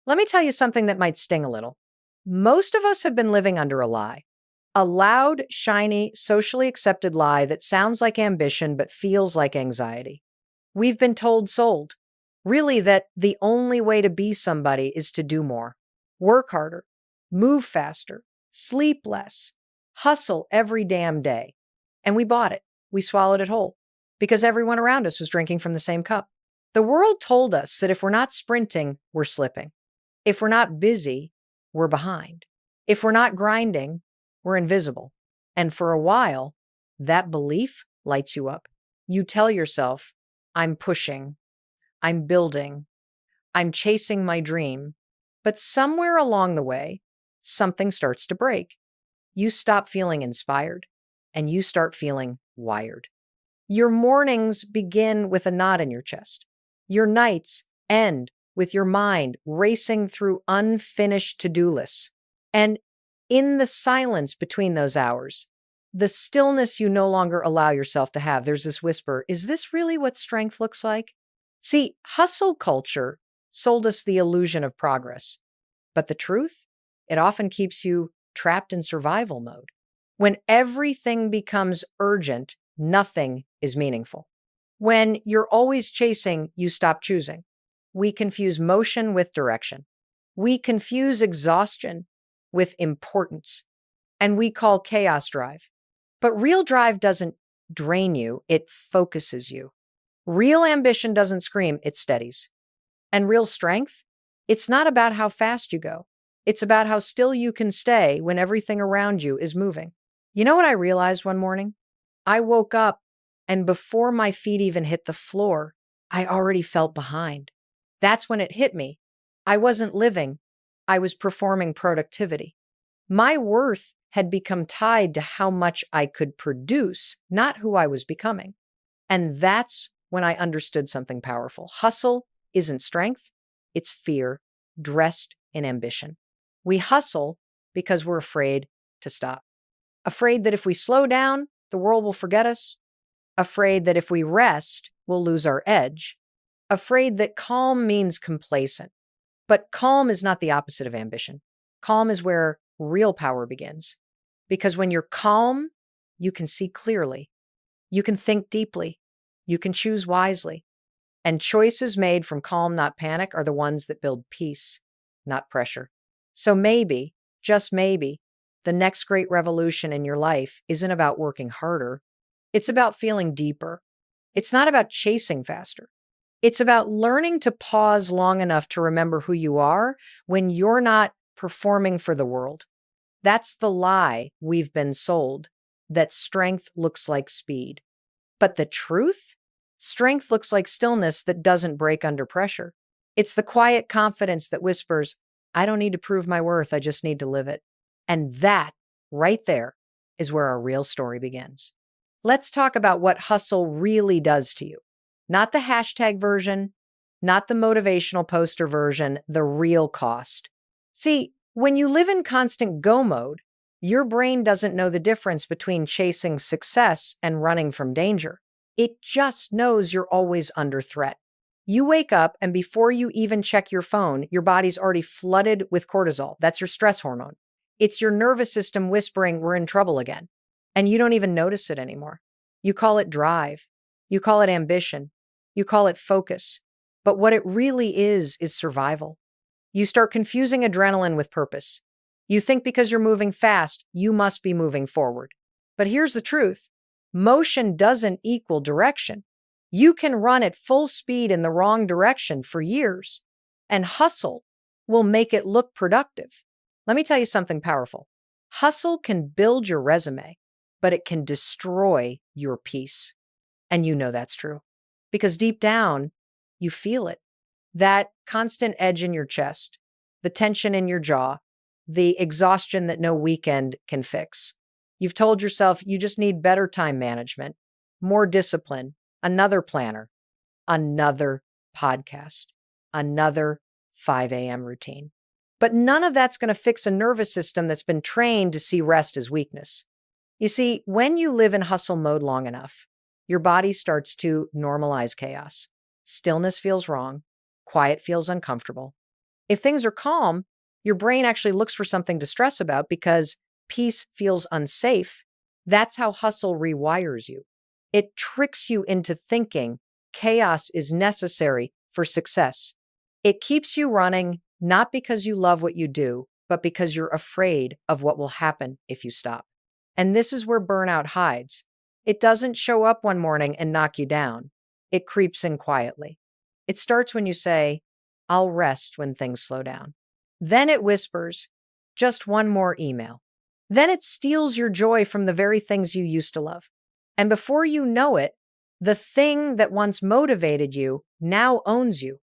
Let me tell you something that might sting a little. Most of us have been living under a loud, shiny, socially accepted lie that sounds like ambition but feels like anxiety. We've been sold, really, that the only way to be somebody is to do more, work harder, move faster, sleep less, hustle every damn day. And we bought it. We swallowed it whole because everyone around us was drinking from the same cup. The world told us that if we're not sprinting, we're slipping. If we're not busy, we're behind. If we're not grinding, we're invisible. And for a while, that belief lights you up. You tell yourself, I'm pushing, I'm building, I'm chasing my dream. But somewhere along the way, something starts to break. You stop feeling inspired and you start feeling wired. Your mornings begin with a knot in your chest. Your nights end with your mind racing through unfinished to-do lists. And in the silence between those hours, the stillness you no longer allow yourself to have, there's this whisper, is this really what strength looks like? See, hustle culture sold us the illusion of progress. But the truth, it often keeps you trapped in survival mode. When everything becomes urgent, nothing is meaningful. When you're always chasing, you stop choosing. We confuse motion with direction. We confuse exhaustion with importance. And we call chaos drive. But real drive doesn't drain you, it focuses you. Real ambition doesn't scream, it steadies. And real strength, it's not about how fast you go. It's about how still you can stay when everything around you is moving. You know what I realized one morning? I woke up and before my feet even hit the floor, I already felt behind. That's when it hit me. I wasn't living. I was performing productivity. My worth had become tied to how much I could produce, not who I was becoming. And that's when I understood something powerful. Hustle isn't strength, it's fear dressed in ambition. We hustle because we're afraid to stop. Afraid that if we slow down, the world will forget us. Afraid that if we rest, we'll lose our edge. Afraid that calm means complacent. But calm is not the opposite of ambition. Calm is where real power begins. Because when you're calm, you can see clearly. You can think deeply. You can choose wisely. And choices made from calm, not panic, are the ones that build peace, not pressure. So maybe, just maybe, the next great revolution in your life isn't about working harder. It's about feeling deeper. It's not about chasing faster. It's about learning to pause long enough to remember who you are when you're not performing for the world. That's the lie we've been sold, that strength looks like speed. But the truth? Strength looks like stillness that doesn't break under pressure. It's the quiet confidence that whispers, I don't need to prove my worth, I just need to live it. And that, right there, is where our real story begins. Let's talk about what hustle really does to you. Not the hashtag version, not the motivational poster version, the real cost. See, when you live in constant go mode, your brain doesn't know the difference between chasing success and running from danger. It just knows you're always under threat. You wake up and before you even check your phone, your body's already flooded with cortisol. That's your stress hormone. It's your nervous system whispering, we're in trouble again. And you don't even notice it anymore. You call it drive. You call it ambition. You call it focus. But what it really is survival. You start confusing adrenaline with purpose. You think because you're moving fast, you must be moving forward. But here's the truth. Motion doesn't equal direction. You can run at full speed in the wrong direction for years, and hustle will make it look productive. Let me tell you something powerful. Hustle can build your resume, but it can destroy your peace. And you know that's true because deep down, you feel it. That constant edge in your chest, the tension in your jaw, the exhaustion that no weekend can fix. You've told yourself you just need better time management, more discipline, another planner, another podcast, another 5 a.m. routine. But none of that's going to fix a nervous system that's been trained to see rest as weakness. You see, when you live in hustle mode long enough, your body starts to normalize chaos. Stillness feels wrong. Quiet feels uncomfortable. If things are calm, your brain actually looks for something to stress about because peace feels unsafe. That's how hustle rewires you. It tricks you into thinking chaos is necessary for success. It keeps you running not because you love what you do, but because you're afraid of what will happen if you stop. And this is where burnout hides. It doesn't show up one morning and knock you down. It creeps in quietly. It starts when you say, I'll rest when things slow down. Then it whispers, just one more email. Then it steals your joy from the very things you used to love. And before you know it, the thing that once motivated you now owns you.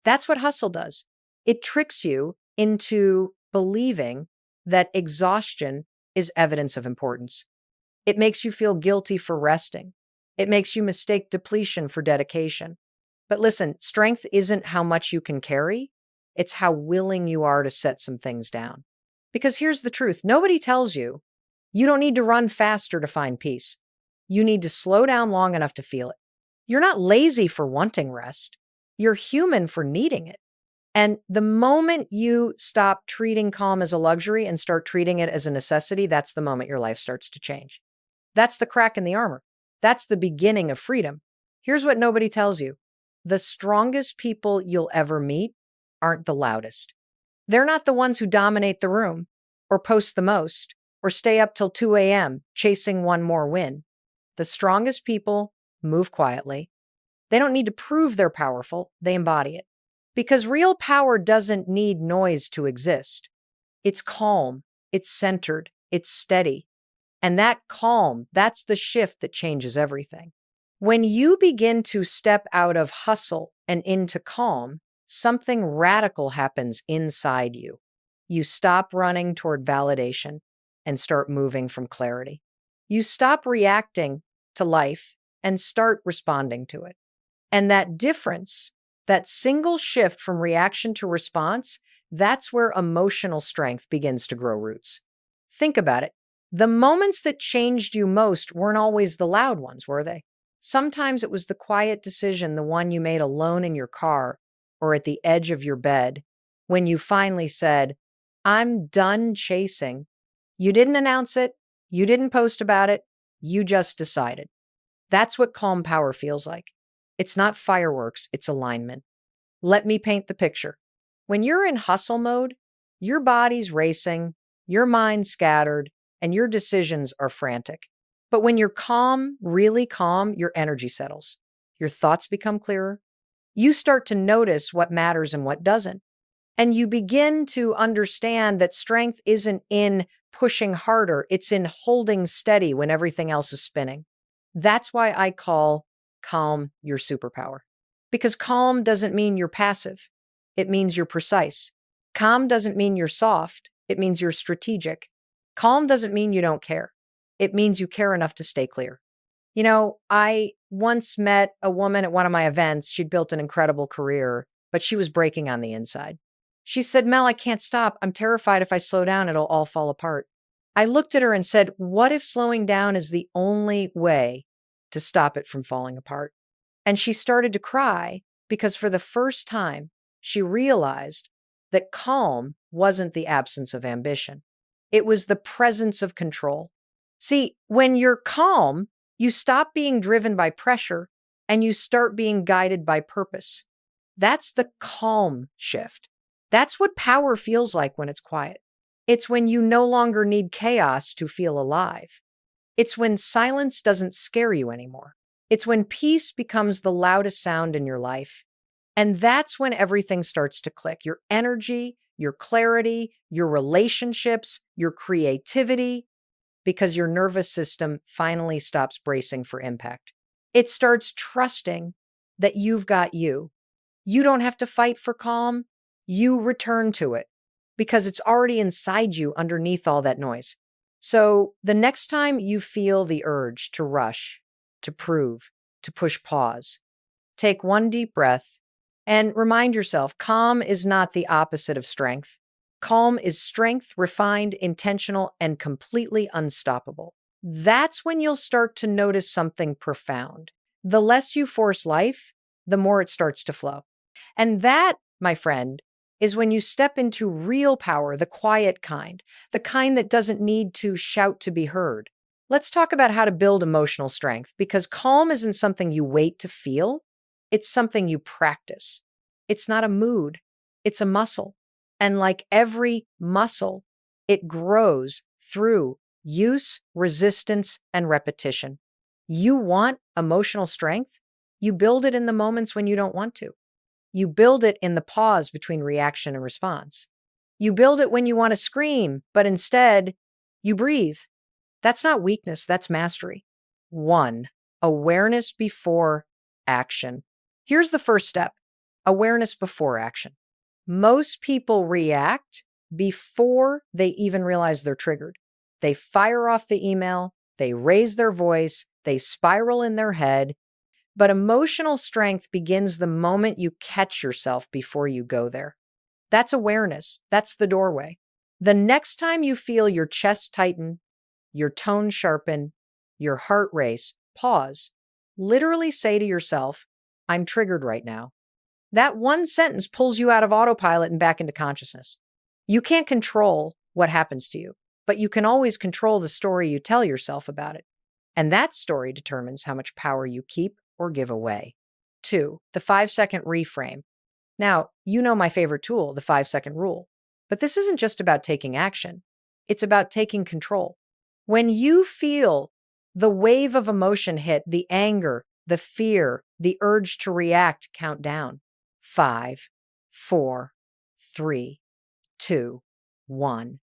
That's what hustle does. It tricks you into believing that exhaustion is evidence of importance. It makes you feel guilty for resting. It makes you mistake depletion for dedication. But listen, strength isn't how much you can carry. It's how willing you are to set some things down. Because here's the truth. Nobody tells you you don't need to run faster to find peace. You need to slow down long enough to feel it. You're not lazy for wanting rest. You're human for needing it. And the moment you stop treating calm as a luxury and start treating it as a necessity, that's the moment your life starts to change. That's the crack in the armor. That's the beginning of freedom. Here's what nobody tells you. The strongest people you'll ever meet aren't the loudest. They're not the ones who dominate the room or post the most or stay up till 2 a.m. chasing one more win. The strongest people move quietly. They don't need to prove they're powerful. They embody it. Because real power doesn't need noise to exist. It's calm, it's centered, it's steady. And that calm, that's the shift that changes everything. When you begin to step out of hustle and into calm, something radical happens inside you. You stop running toward validation and start moving from clarity. You stop reacting to life and start responding to it. And that difference, that single shift from reaction to response, that's where emotional strength begins to grow roots. Think about it. The moments that changed you most weren't always the loud ones, were they? Sometimes it was the quiet decision, the one you made alone in your car or at the edge of your bed, when you finally said, I'm done chasing. You didn't announce it. You didn't post about it. You just decided. That's what calm power feels like. It's not fireworks, it's alignment. Let me paint the picture. When you're in hustle mode, your body's racing, your mind's scattered, and your decisions are frantic. But when you're calm, really calm, your energy settles. Your thoughts become clearer. You start to notice what matters and what doesn't. And you begin to understand that strength isn't in pushing harder, it's in holding steady when everything else is spinning. That's why I call calm your superpower. Because calm doesn't mean you're passive. It means you're precise. Calm doesn't mean you're soft. It means you're strategic. Calm doesn't mean you don't care. It means you care enough to stay clear. You know, I once met a woman at one of my events. She'd built an incredible career, but she was breaking on the inside. She said, Mel, I can't stop. I'm terrified if I slow down, it'll all fall apart. I looked at her and said, what if slowing down is the only way to stop it from falling apart? And she started to cry because for the first time, she realized that calm wasn't the absence of ambition. It was the presence of control. See, when you're calm, you stop being driven by pressure and you start being guided by purpose. That's the calm shift. That's what power feels like when it's quiet. It's when you no longer need chaos to feel alive. It's when silence doesn't scare you anymore. It's when peace becomes the loudest sound in your life. And that's when everything starts to click. Your energy, your clarity, your relationships, your creativity, because your nervous system finally stops bracing for impact. It starts trusting that you've got you. You don't have to fight for calm. You return to it because it's already inside you underneath all that noise. So the next time you feel the urge to rush, to prove, to push pause, take one deep breath and remind yourself, calm is not the opposite of strength. Calm is strength, refined, intentional, and completely unstoppable. That's when you'll start to notice something profound. The less you force life, the more it starts to flow. And that, my friend, is when you step into real power, the quiet kind, the kind that doesn't need to shout to be heard. Let's talk about how to build emotional strength, because calm isn't something you wait to feel, it's something you practice. It's not a mood, it's a muscle. And like every muscle, it grows through use, resistance, and repetition. You want emotional strength? You build it in the moments when you don't want to. You build it in the pause between reaction and response. You build it when you want to scream, but instead, you breathe. That's not weakness, that's mastery. 1. Awareness before action. Here's the first step: awareness before action. Most people react before they even realize they're triggered. They fire off the email, they raise their voice, they spiral in their head. But emotional strength begins the moment you catch yourself before you go there. That's awareness. That's the doorway. The next time you feel your chest tighten, your tone sharpen, your heart race, pause. Literally say to yourself, I'm triggered right now. That one sentence pulls you out of autopilot and back into consciousness. You can't control what happens to you, but you can always control the story you tell yourself about it. And that story determines how much power you keep or give away. 2, the 5-second reframe. Now, you know my favorite tool, the 5-second rule. But this isn't just about taking action. It's about taking control. When you feel the wave of emotion hit, the anger, the fear, the urge to react, count down. 5, 4, 3, 2, 1.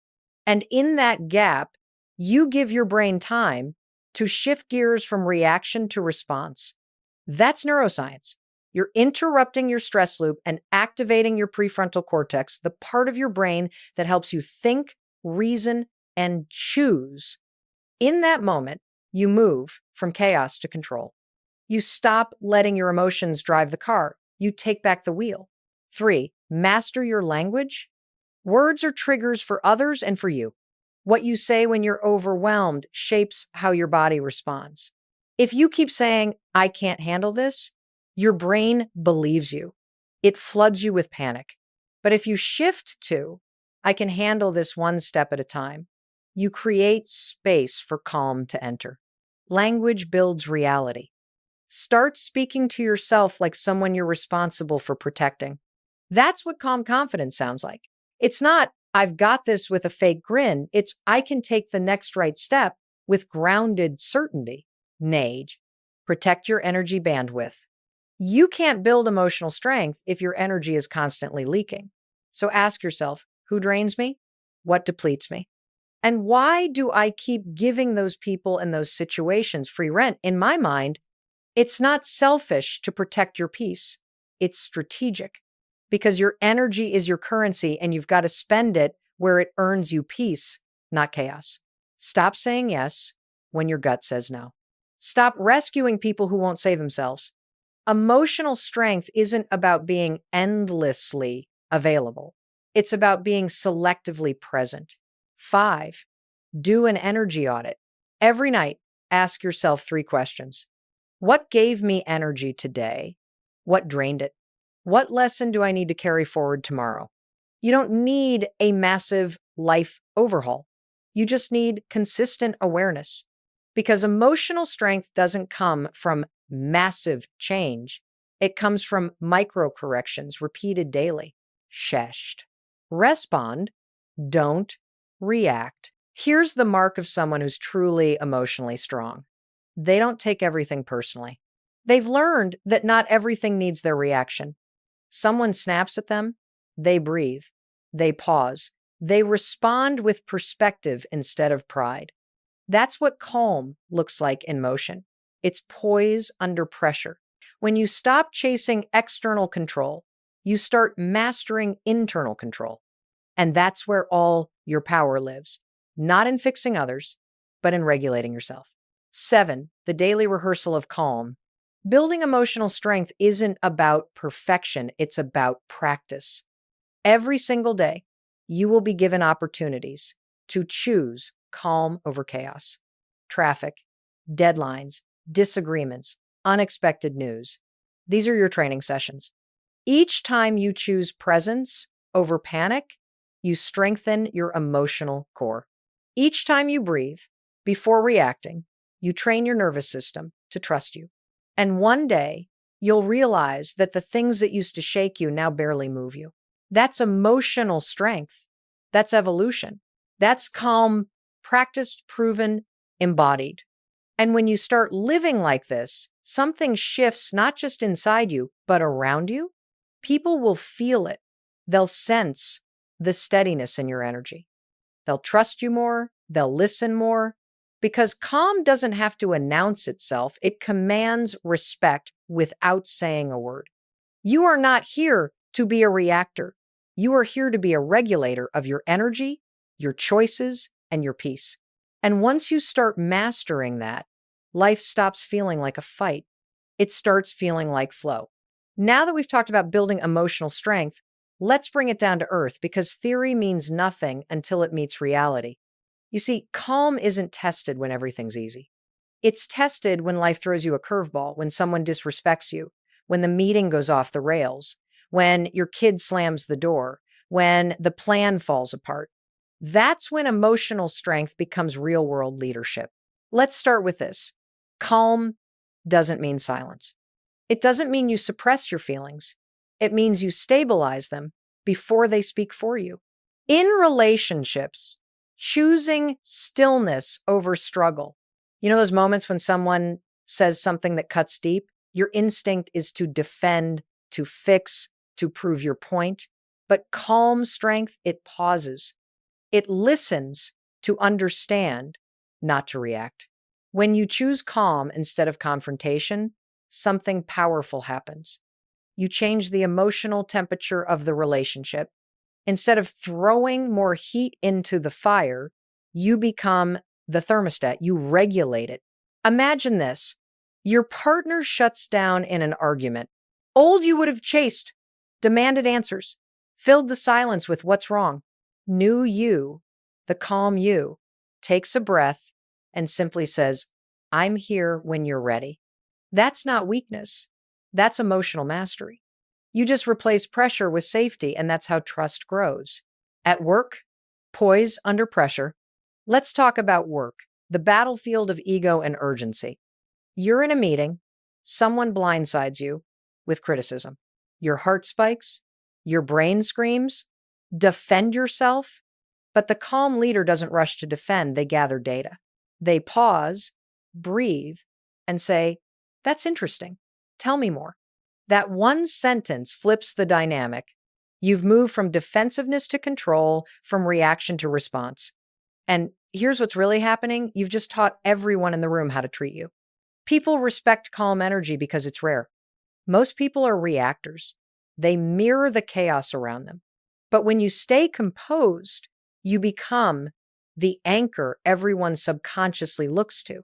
And in that gap, you give your brain time to shift gears from reaction to response. That's neuroscience. You're interrupting your stress loop and activating your prefrontal cortex, the part of your brain that helps you think, reason, and choose. In that moment, you move from chaos to control. You stop letting your emotions drive the car. You take back the wheel. 3, master your language. Words are triggers for others and for you. What you say when you're overwhelmed shapes how your body responds. If you keep saying, I can't handle this, your brain believes you. It floods you with panic. But if you shift to, I can handle this one step at a time, you create space for calm to enter. Language builds reality. Start speaking to yourself like someone you're responsible for protecting. That's what calm confidence sounds like. It's not, I've got this with a fake grin. It's, I can take the next right step with grounded certainty. Nage. Protect your energy bandwidth. You can't build emotional strength if your energy is constantly leaking. So ask yourself, who drains me? What depletes me? And why do I keep giving those people and those situations free rent? In my mind, it's not selfish to protect your peace. It's strategic, because your energy is your currency and you've got to spend it where it earns you peace, not chaos. Stop saying yes when your gut says no. Stop rescuing people who won't save themselves. Emotional strength isn't about being endlessly available. It's about being selectively present. 5, do an energy audit. Every night, ask yourself 3 questions. What gave me energy today? What drained it? What lesson do I need to carry forward tomorrow? You don't need a massive life overhaul. You just need consistent awareness. Because emotional strength doesn't come from massive change. It comes from micro corrections repeated daily. Sheshed. Respond, don't react. Here's the mark of someone who's truly emotionally strong. They don't take everything personally. They've learned that not everything needs their reaction. Someone snaps at them, they breathe, they pause, they respond with perspective instead of pride. That's what calm looks like in motion. It's poise under pressure. When you stop chasing external control, you start mastering internal control. And that's where all your power lives, not in fixing others, but in regulating yourself. 7, the daily rehearsal of calm. Building emotional strength isn't about perfection, it's about practice. Every single day, you will be given opportunities to choose calm over chaos. Traffic, deadlines, disagreements, unexpected news. These are your training sessions. Each time you choose presence over panic, you strengthen your emotional core. Each time you breathe, before reacting, you train your nervous system to trust you. And one day, you'll realize that the things that used to shake you now barely move you. That's emotional strength. That's evolution. That's calm, practiced, proven, embodied. And when you start living like this, something shifts not just inside you, but around you. People will feel it. They'll sense the steadiness in your energy. They'll trust you more. They'll listen more. Because calm doesn't have to announce itself. It commands respect without saying a word. You are not here to be a reactor. You are here to be a regulator of your energy, your choices, and your peace. And once you start mastering that, life stops feeling like a fight. It starts feeling like flow. Now that we've talked about building emotional strength, let's bring it down to earth because theory means nothing until it meets reality. You see, calm isn't tested when everything's easy. It's tested when life throws you a curveball, when someone disrespects you, when the meeting goes off the rails, when your kid slams the door, when the plan falls apart. That's when emotional strength becomes real-world leadership. Let's start with this. Calm doesn't mean silence. It doesn't mean you suppress your feelings. It means you stabilize them before they speak for you. In relationships, choosing stillness over struggle. You know those moments when someone says something that cuts deep? Your instinct is to defend, to fix, to prove your point. But calm strength, it pauses. It listens to understand, not to react. When you choose calm instead of confrontation, something powerful happens. You change the emotional temperature of the relationship. Instead of throwing more heat into the fire, you become the thermostat. You regulate it. Imagine this. Your partner shuts down in an argument. Old you would have chased, demanded answers, filled the silence with what's wrong. New you, the calm you, takes a breath and simply says, I'm here when you're ready. That's not weakness. That's emotional mastery. You just replace pressure with safety, and that's how trust grows. At work, poise under pressure. Let's talk about work, the battlefield of ego and urgency. You're in a meeting, someone blindsides you with criticism. Your heart spikes, your brain screams, defend yourself. But the calm leader doesn't rush to defend, they gather data. They pause, breathe, and say, that's interesting. Tell me more. That one sentence flips the dynamic. You've moved from defensiveness to control, from reaction to response. And here's what's really happening. You've just taught everyone in the room how to treat you. People respect calm energy because it's rare. Most people are reactors. They mirror the chaos around them. But when you stay composed, you become the anchor everyone subconsciously looks to.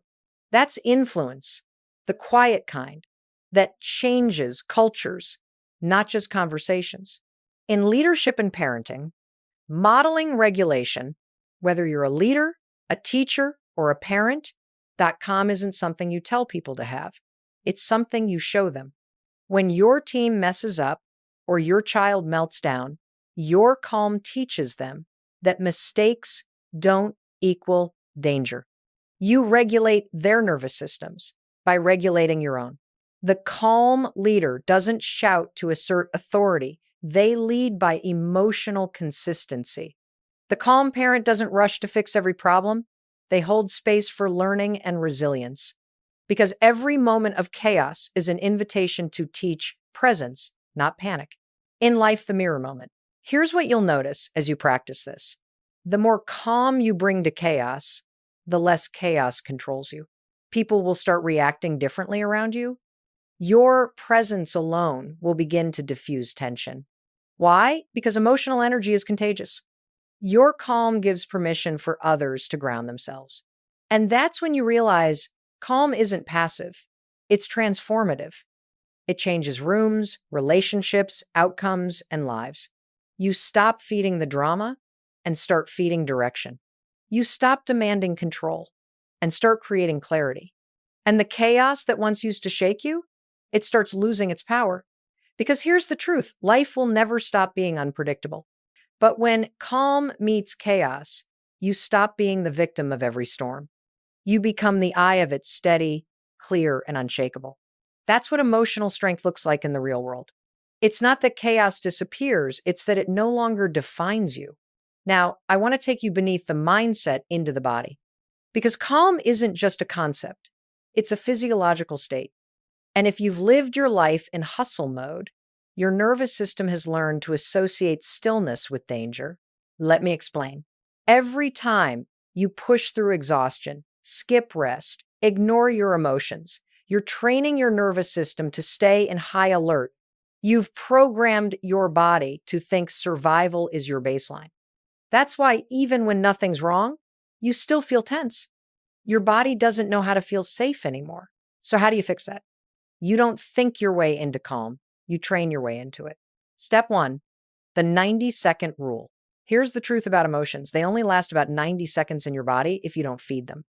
That's influence, the quiet kind that changes cultures, not just conversations. In leadership and parenting, modeling regulation, whether you're a leader, a teacher, or a parent, calm isn't something you tell people to have. It's something you show them. When your team messes up or your child melts down, your calm teaches them that mistakes don't equal danger. You regulate their nervous systems by regulating your own. The calm leader doesn't shout to assert authority. They lead by emotional consistency. The calm parent doesn't rush to fix every problem. They hold space for learning and resilience. Because every moment of chaos is an invitation to teach presence, not panic. In life, the mirror moment. Here's what you'll notice as you practice this. The more calm you bring to chaos, the less chaos controls you. People will start reacting differently around you. Your presence alone will begin to diffuse tension. Why? Because emotional energy is contagious. Your calm gives permission for others to ground themselves. And that's when you realize calm isn't passive. It's transformative. It changes rooms, relationships, outcomes, and lives. You stop feeding the drama and start feeding direction. You stop demanding control and start creating clarity. And the chaos that once used to shake you, it starts losing its power. Because here's the truth, life will never stop being unpredictable. But when calm meets chaos, you stop being the victim of every storm. You become the eye of it, steady, clear, and unshakable. That's what emotional strength looks like in the real world. It's not that chaos disappears, it's that it no longer defines you. Now, I want to take you beneath the mindset into the body, because calm isn't just a concept, it's a physiological state. And if you've lived your life in hustle mode, your nervous system has learned to associate stillness with danger. Let me explain. Every time you push through exhaustion, skip rest, ignore your emotions, you're training your nervous system to stay in high alert. You've programmed your body to think survival is your baseline. That's why even when nothing's wrong, you still feel tense. Your body doesn't know how to feel safe anymore. So how do you fix that? You don't think your way into calm. You train your way into it. Step 1, the 90-second rule. Here's the truth about emotions. They only last about 90 seconds in your body if you don't feed them.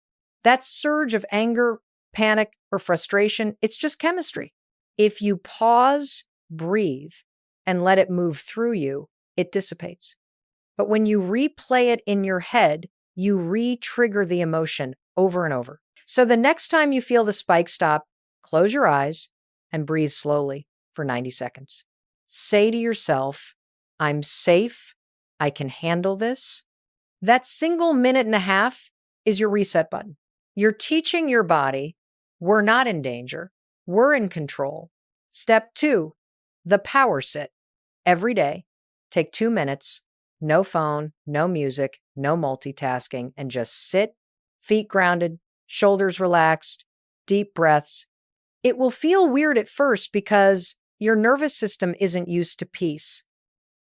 That surge of anger, panic, or frustration, it's just chemistry. If you pause, breathe, and let it move through you, it dissipates. But when you replay it in your head, you re-trigger the emotion over and over. So the next time you feel the spike stop, close your eyes and breathe slowly for 90 seconds. Say to yourself, I'm safe. I can handle this. That single minute and a half is your reset button. You're teaching your body, we're not in danger. We're in control. Step 2, the power sit. Every day, take 2 minutes, no phone, no music, no multitasking, and just sit, feet grounded, shoulders relaxed, deep breaths. It will feel weird at first because your nervous system isn't used to peace,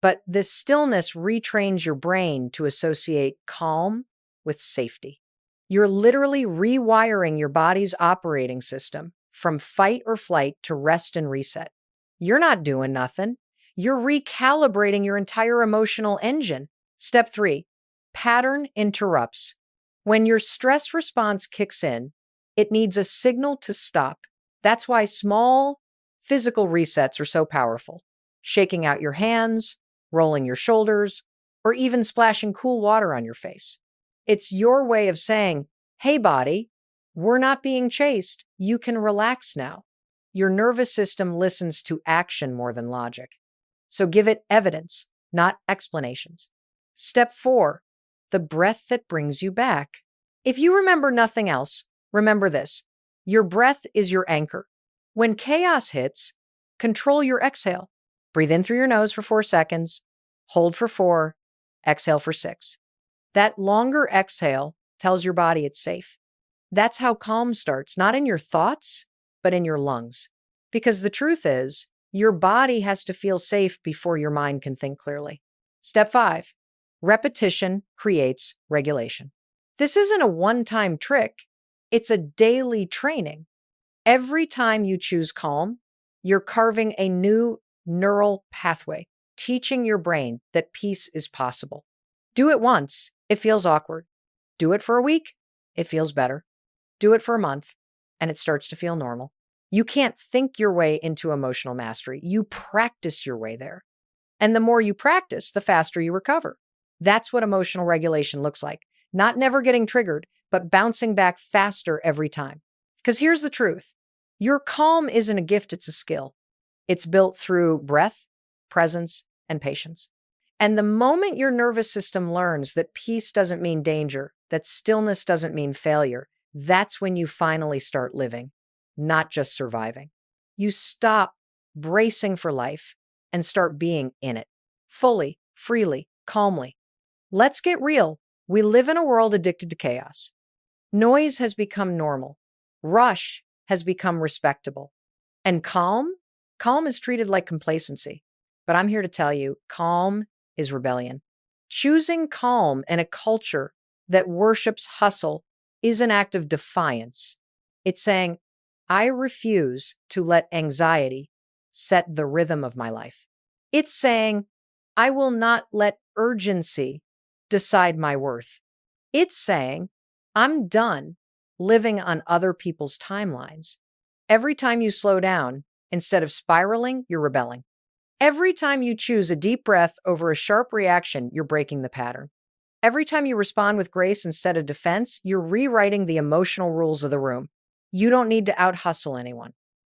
but this stillness retrains your brain to associate calm with safety. You're literally rewiring your body's operating system from fight or flight to rest and reset. You're not doing nothing. You're recalibrating your entire emotional engine. Step 3, pattern interrupts. When your stress response kicks in, it needs a signal to stop. That's why small physical resets are so powerful. Shaking out your hands, rolling your shoulders, or even splashing cool water on your face. It's your way of saying, hey, body, we're not being chased. You can relax now. Your nervous system listens to action more than logic. So give it evidence, not explanations. Step 4, the breath that brings you back. If you remember nothing else, remember this. Your breath is your anchor. When chaos hits, control your exhale. Breathe in through your nose for 4 seconds, hold for 4, exhale for 6. That longer exhale tells your body it's safe. That's how calm starts, not in your thoughts, but in your lungs. Because the truth is, your body has to feel safe before your mind can think clearly. Step 5, repetition creates regulation. This isn't a one-time trick. It's a daily training. Every time you choose calm, you're carving a new neural pathway, teaching your brain that peace is possible. Do it once, it feels awkward. Do it for a week, it feels better. Do it for a month, and it starts to feel normal. You can't think your way into emotional mastery. You practice your way there. And the more you practice, the faster you recover. That's what emotional regulation looks like. Not never getting triggered, but bouncing back faster every time. Because here's the truth. Your calm isn't a gift, it's a skill. It's built through breath, presence, and patience. And the moment your nervous system learns that peace doesn't mean danger, that stillness doesn't mean failure, that's when you finally start living, not just surviving. You stop bracing for life and start being in it, fully, freely, calmly. Let's get real. We live in a world addicted to chaos. Noise has become normal. Rush has become respectable. And calm is treated like complacency. But I'm here to tell you, calm is rebellion. Choosing calm in a culture that worships hustle is an act of defiance. It's saying, I refuse to let anxiety set the rhythm of my life. It's saying, I will not let urgency decide my worth. It's saying, I'm done living on other people's timelines. Every time you slow down, instead of spiraling, you're rebelling. Every time you choose a deep breath over a sharp reaction, you're breaking the pattern. Every time you respond with grace instead of defense, you're rewriting the emotional rules of the room. You don't need to out-hustle anyone.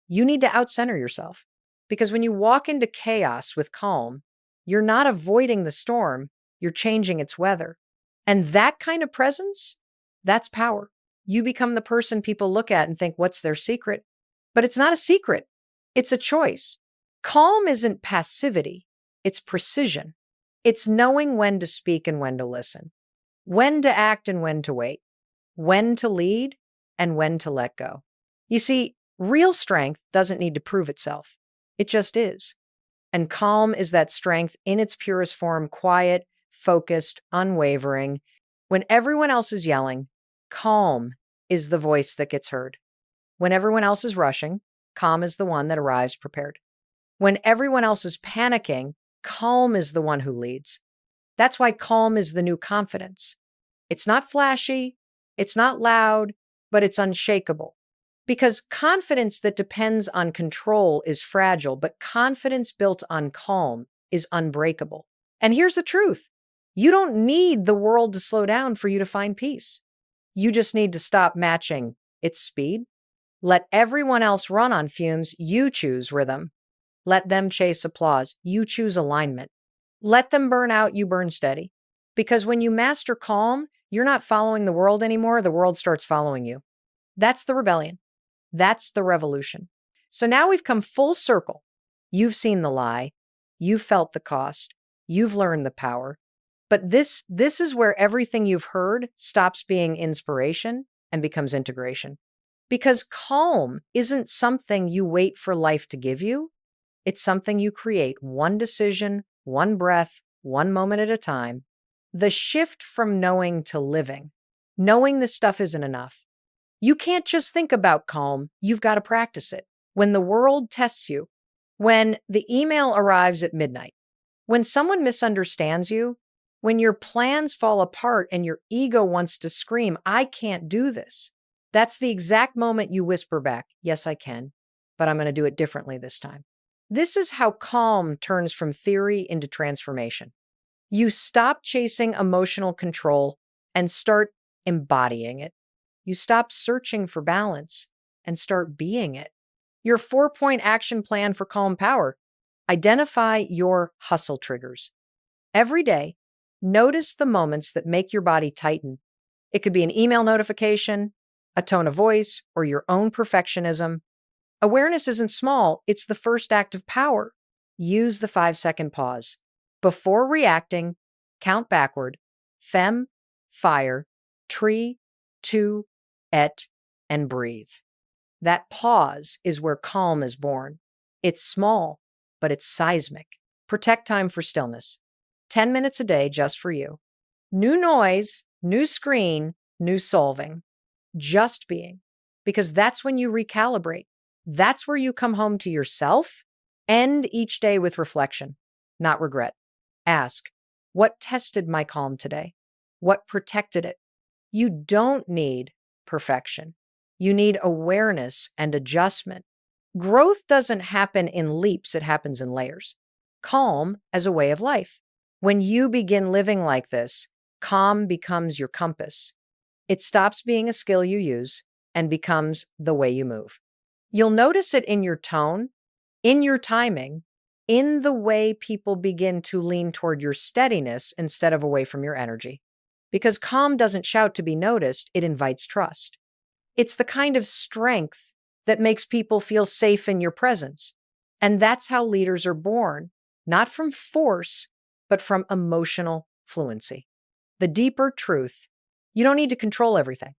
You need to out-center yourself. Because when you walk into chaos with calm, you're not avoiding the storm, you're changing its weather. And that kind of presence, that's power. You become the person people look at and think, what's their secret? But it's not a secret. It's a choice. Calm isn't passivity. It's precision. It's knowing when to speak and when to listen, when to act and when to wait, when to lead and when to let go. You see, real strength doesn't need to prove itself. It just is. And calm is that strength in its purest form, quiet, focused, unwavering. When everyone else is yelling, calm is the voice that gets heard. When everyone else is rushing, calm is the one that arrives prepared. When everyone else is panicking, calm is the one who leads. That's why calm is the new confidence. It's not flashy, it's not loud, but it's unshakable. Because confidence that depends on control is fragile, but confidence built on calm is unbreakable. And here's the truth. You don't need the world to slow down for you to find peace. You just need to stop matching its speed. Let everyone else run on fumes. You choose rhythm. Let them chase applause. You choose alignment. Let them burn out. You burn steady. Because when you master calm, you're not following the world anymore. The world starts following you. That's the rebellion. That's the revolution. So now we've come full circle. You've seen the lie. You've felt the cost. You've learned the power. But this is where everything you've heard stops being inspiration and becomes integration. Because calm isn't something you wait for life to give you. It's something you create one decision, one breath, one moment at a time. The shift from knowing to living. Knowing this stuff isn't enough. You can't just think about calm. You've got to practice it. When the world tests you, when the email arrives at midnight, when someone misunderstands you, when your plans fall apart and your ego wants to scream, I can't do this. That's the exact moment you whisper back, yes, I can, but I'm going to do it differently this time. This is how calm turns from theory into transformation. You stop chasing emotional control and start embodying it. You stop searching for balance and start being it. Your 4-point action plan for calm power. Identify your hustle triggers. Every day, notice the moments that make your body tighten. It could be an email notification, a tone of voice, or your own perfectionism. Awareness isn't small, it's the first act of power. Use the 5-second pause. Before reacting, count backward. Fem, fire, tree, two, et, and breathe. That pause is where calm is born. It's small, but it's seismic. Protect time for stillness. 10 minutes a day just for you. New noise, new screen, new solving. Just being. Because that's when you recalibrate. That's where you come home to yourself. End each day with reflection, not regret. Ask, what tested my calm today? What protected it? You don't need perfection. You need awareness and adjustment. Growth doesn't happen in leaps, it happens in layers. Calm as a way of life. When you begin living like this, calm becomes your compass. It stops being a skill you use and becomes the way you move. You'll notice it in your tone, in your timing, in the way people begin to lean toward your steadiness instead of away from your energy. Because calm doesn't shout to be noticed, it invites trust. It's the kind of strength that makes people feel safe in your presence. And that's how leaders are born, not from force, but from emotional fluency. The deeper truth, you don't need to control everything.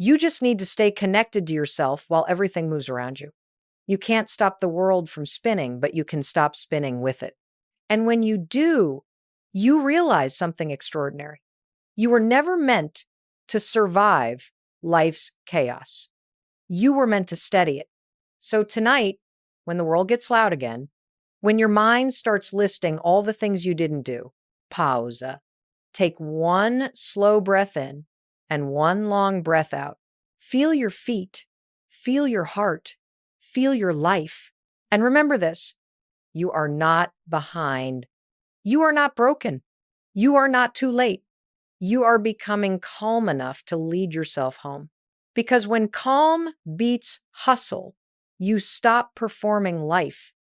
You just need to stay connected to yourself while everything moves around you. You can't stop the world from spinning, but you can stop spinning with it. And when you do, you realize something extraordinary. You were never meant to survive life's chaos. You were meant to steady it. So tonight, when the world gets loud again, when your mind starts listing all the things you didn't do, pause. Take one slow breath in and one long breath out. Feel your feet, feel your heart, feel your life. And remember this, You are not behind. You are not broken. You are not too late. You are becoming calm enough to lead yourself home. Because when calm beats hustle, you stop performing life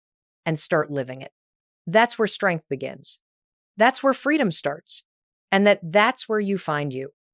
and start living it. That's where strength begins. That's where freedom starts. And that's where you find you.